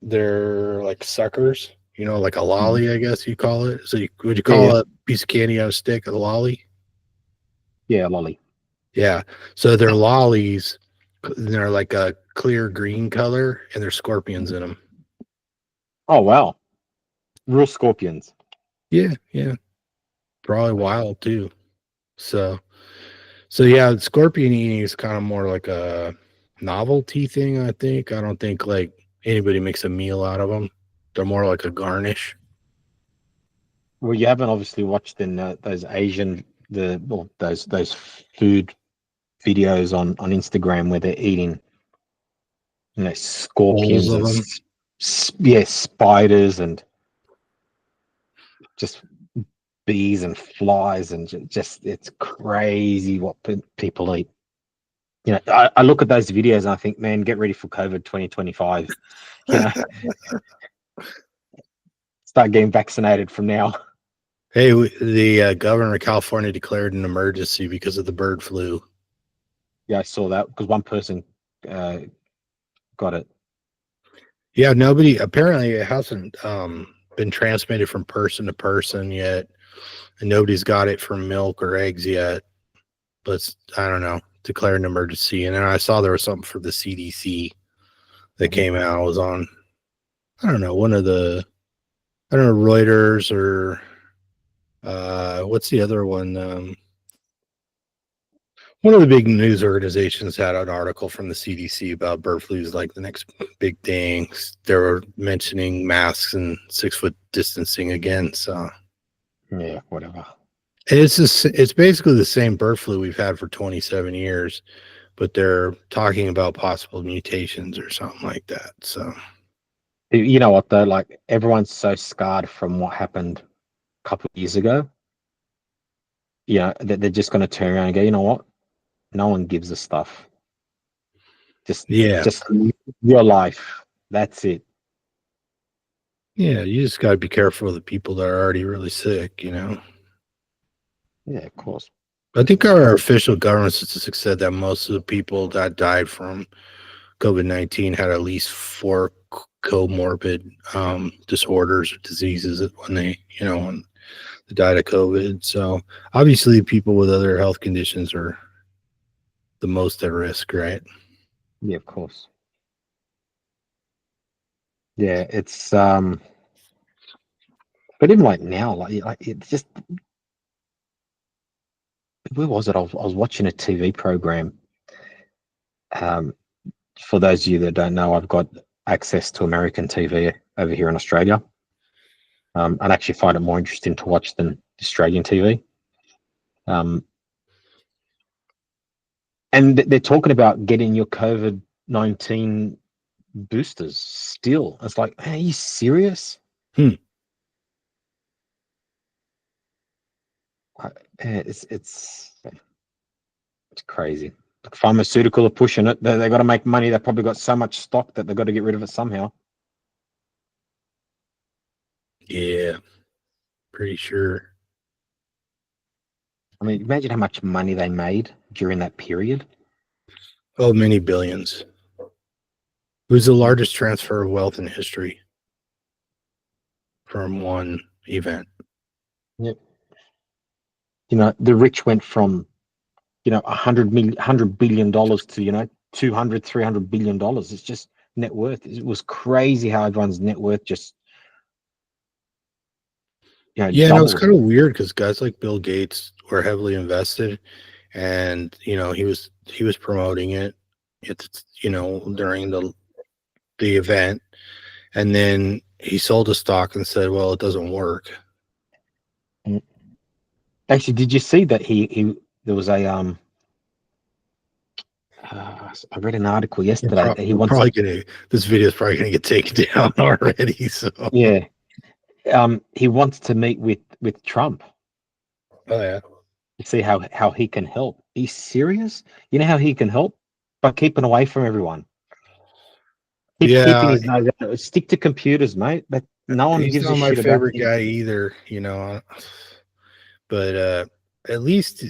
They're like suckers, like a Mhm. lolly, I guess you call it. So would you Yeah, call yeah, a piece of candy on a stick a lolly? yeah, lolly. Yeah. So they're lollies. They're like a clear green color, and there's scorpions in them. Oh wow, real scorpions. Yeah, yeah, probably Wow. wild too. So So yeah, scorpion eating is kind of more like a novelty thing, I think. I don't think like anybody makes a meal out of them. They're more like a garnish. Well, you haven't obviously watched in those Asian those food videos on Instagram where they're eating Bowls scorpions of and them. spiders and just bees and flies and just it's crazy what people eat. I look at those videos and I think, man, get ready for COVID 2025. You know, start getting vaccinated from now. Hey, the governor of California declared an emergency because of the bird flu. Yeah, I saw that because one person uh, got it. Yeah, nobody apparently it hasn't been transmitted from person to person yet, and nobody's got it from milk or eggs yet. But I don't know, declared an emergency. And then I saw there was something for the CDC that Mhm. came out. It was on, I don't know, one of the I don't know, Reuters or what's the other one? One of the big news organizations had an article from the CDC about bird flu is like the next big thing. They were mentioning masks and 6 foot distancing again. So, Yeah, whatever. and it's basically the same bird flu we've had for 27 years, but they're talking about possible mutations or something like that. So, You know what though? Like everyone's so scarred from what happened a couple of years ago. That they're just going to turn around and go, you know what? No one gives a stuff. Just, yeah, just live your life. That's it. yeah, you just got to be careful of the people that are already really sick. Yeah, of course. I think our official government statistics said that most of the people that died from COVID-19 had at least four comorbid disorders or diseases when when they died of COVID. So obviously, people with other health conditions are the most at risk, right? Yeah, of course. Yeah, it's but even like now, like it's just, where was it? I was watching a TV program. Um, for those of you that don't know, I've got access to American TV over here in Australia. I'd actually find it more interesting to watch than Australian TV. And they're talking about getting your COVID-19 boosters still. It's like, man, are you serious? Hmm. It's crazy. Pharmaceutical are pushing it. They got to make money. They've probably got so much stock that they've got to get rid of it somehow. Yeah, pretty sure. I mean, imagine how much money they made during that period. Oh, many billions. It was the largest transfer of wealth in history from one event. Yep. The rich went from, $100 billion to, 200, $300 billion. It's just net worth. It was crazy how everyone's net worth just, Yeah, no, it's doubled. kind of weird because guys like Bill Gates were heavily invested, and he was promoting it. It's during the event, and then he sold a stock and said, "Well, it doesn't work." Actually, did you see that he there was a I read an article yesterday that he We're wants. probably gonna this video is probably gonna get taken down already. So, Yeah, he wants to meet with Trump oh yeah, to see how he can help. Are you serious? You know how he can help? By keeping away from everyone. Keeping yeah, his nose out. Stick to computers, mate. But no one he's gives a not my shit about favorite him. guy either. But at least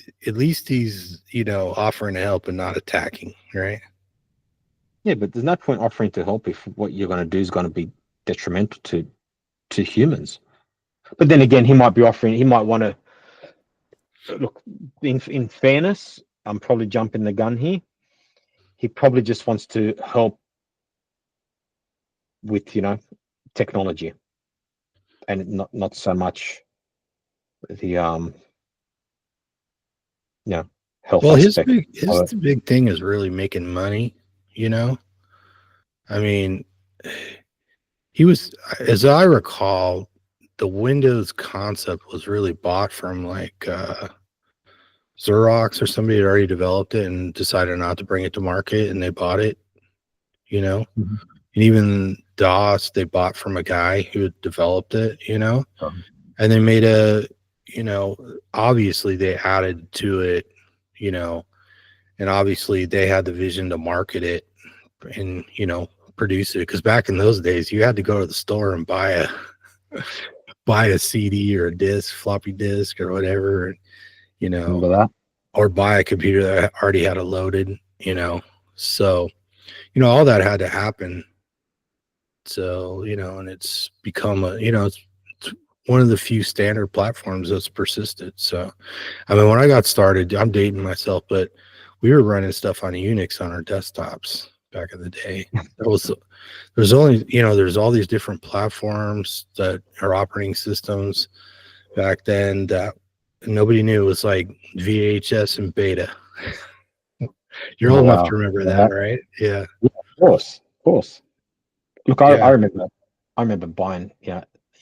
he's offering to help and not attacking, right? Yeah, but there's no point offering to help if what you're going to do is going to be detrimental to humans. But then again, he might be offering. He might want to look. In fairness, I'm probably jumping the gun here. He probably just wants to help with technology, and not so much the health Well, his aspect big of his it. big thing is really making money. You know, I mean, he was, as I recall, the Windows concept was really bought from like Xerox or somebody had already developed it and decided not to bring it to market, and they bought it. You know, Mhm. and even DOS they bought from a guy who had developed it. Um, And they made you know, obviously they added to it. You know, and obviously they had the vision to market it and produce it, because back in those days you had to go to the store and buy a CD or a disc, floppy disk or whatever, you know Remember that? or buy a computer that already had it loaded. So all that had to happen. So and it's become it's one of the few standard platforms that's persisted. So I mean, when I got started, I'm dating myself, but we were running stuff on Unix on our desktops back in the day. There's only, there's all these different platforms that are operating systems back then that nobody knew. It was like VHS and Beta. You're Oh old enough wow. to remember Yeah, that, right? Yeah. of course, of course. Look, I Yeah. remember. I remember buying.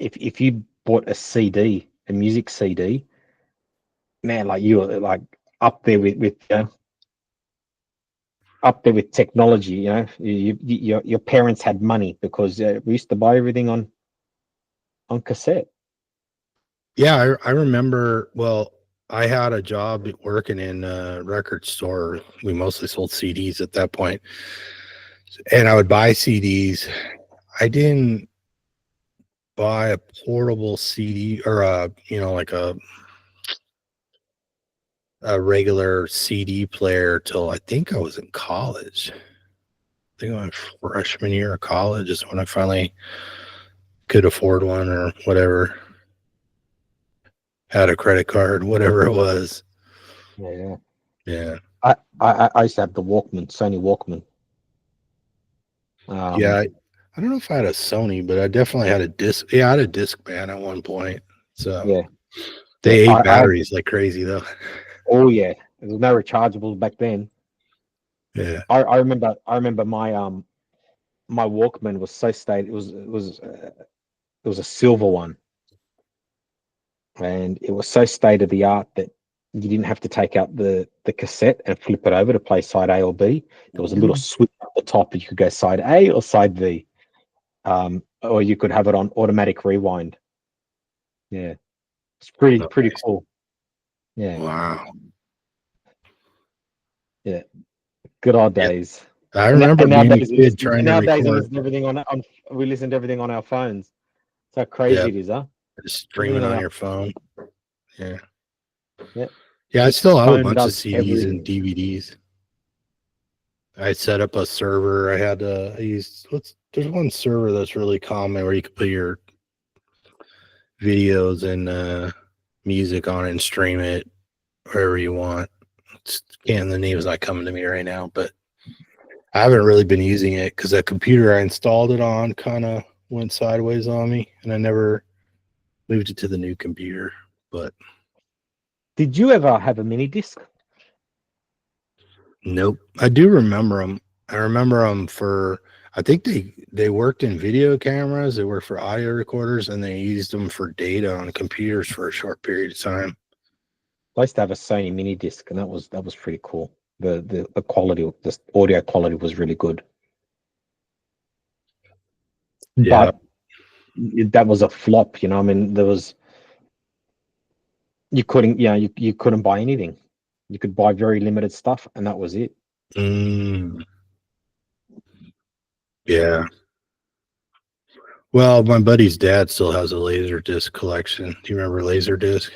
If you bought a CD, a music CD, man, like you were like up there with up there with technology. Your parents had money because we used to buy everything on cassette. Yeah. I remember, well, I had a job working in a record store. We mostly sold CDs at that point, and I would buy CDs. I didn't buy a portable CD or like a regular CD player till I think I was in college. think my freshman year of college is when I finally could afford one or whatever. Had a credit card, whatever it was. Yeah. Yeah. I used to have the Walkman, Sony Walkman. Yeah. I don't know if I had a Sony, but I definitely had a disc. Yeah, I had a Discman at one point. So yeah, they ate I had, batteries like crazy though. oh yeah, there was no rechargeables back then. Yeah. I remember my Walkman was so state. It was a silver one, and it was so state of the art that you didn't have to take out the cassette and flip it over to play side A or B. There was a little switch at the top, and you could go side A or side B, or you could have it on automatic rewind. Yeah, it's pretty Nice. cool. Yeah, Wow. yeah, good old Yeah. days. I remember And being a nowadays kid trying to we record. listen to everything on we listen to everything on our phones. It's how Yeah. crazy it is, huh? Just Everything streaming on on our your phone. Yeah. yeah. Yeah. I The still have a phone bunch of does CDs and everything. DVDs. I set up a server. I used, there's one server that's really common where you can put your videos and music on it and stream it wherever you want. The name's not coming to me right now, but I haven't really been using it because that computer I installed it on kind of went sideways on me, and I never moved it to the new computer. But Did you ever have a mini disc? nope, I do remember them. I remember them for. I think they worked in video cameras. They worked for audio recorders, and they used them for data on computers for a short period of time. I used to have a Sony mini disc, and that was pretty cool. The quality, the audio quality was really good. Yeah. But that was a flop, you know. I mean, there was you couldn't, you couldn't buy anything. You could buy very limited stuff, and that was it. Mm, yeah. Well, my buddy's dad still has a laser disc collection. Do you remember laser disc?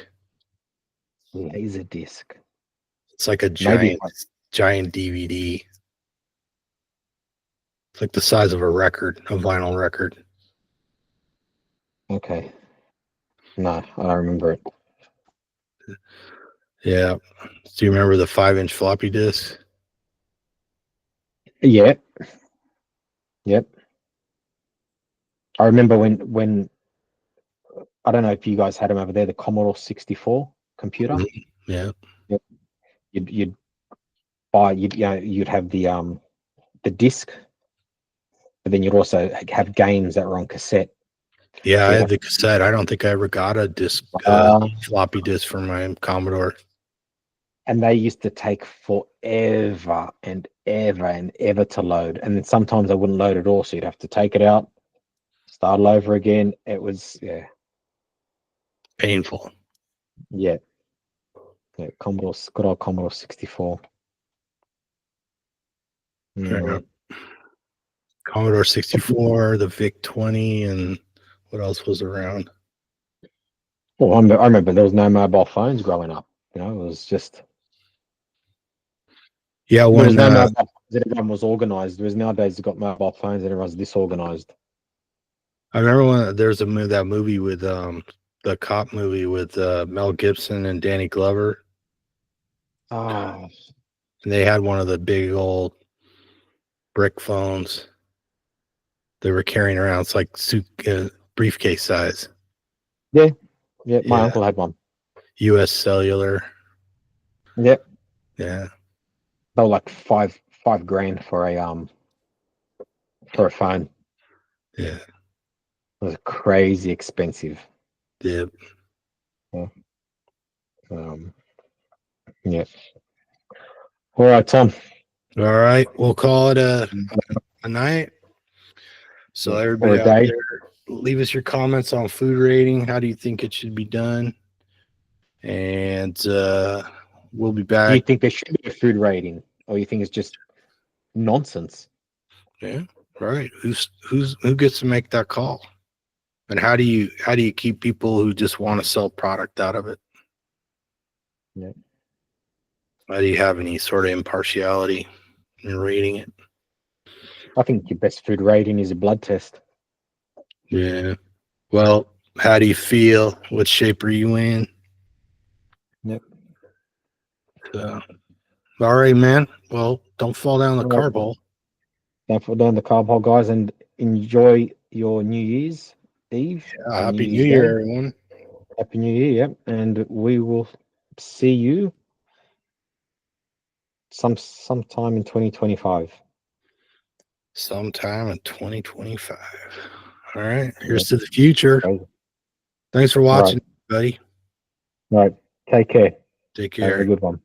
Laser disc, It's like a maybe. giant DVD. It's like the size of a vinyl record. Okay, no, I don't remember it. Yeah. Do you remember the 5-inch floppy disk? Yeah, yep. I remember when I don't know if you guys had them over there, the Commodore 64 computer. Mhm. Yeah. Yep. You'd buy you'd have the disc, but then you'd also have games that were on cassette. Yeah, So I you'd had have the cassette. I don't think I ever got a disc, floppy disk for my Commodore. and they used to take forever and ever and ever to load. And then sometimes they wouldn't load at all, so you'd have to take it out, start all over again. It was Painful. yeah. Commodore, good old Commodore 64. Yeah. Yeah. Commodore 64, the VIC 20, and what else was around? Well, I remember there was no mobile phones growing up. You know, it was just Yeah, there was when no mobile phones. Everyone was organized. Whereas nowadays you've got mobile phones and everyone's disorganized. I remember when there's that movie with the cop movie with Mel Gibson and Danny Glover, Ah, and they had one of the big old brick phones they were carrying around. It's like briefcase size. yeah, yeah. My Yeah, uncle had one. U.S. Cellular. Yeah, Yeah, they were like five grand for a phone. yeah, It was crazy expensive. yeah. Yeah. Yeah. All right, Tom. All right, we'll call it a night. So Yeah. Or everybody a out day. there, leave us your comments on food rating. How do you think it should be done? And we'll be Do you back. think there should be a food rating, or you think it's just nonsense? Yeah, right. Who gets to make that call? And how do you keep people who just want to sell product out of it? Yeah. How do you have any sort of impartiality in rating it? I think your best food rating is a blood test. Yeah. Well, how do you feel? What shape are you in? Yep. So, all right, man. Well, don't fall down the All right. carb hole. Don't fall down the carb hole, guys, and enjoy your New Year's Eve and New Happy New Year's Year, Day. everyone. Happy New Year, yep. And we will see you sometime in 2025. Sometime in 2025. All right. Here's Yep. to the future. Right. Thanks for watching, everybody. Right. Take care. Take Have a care. good one.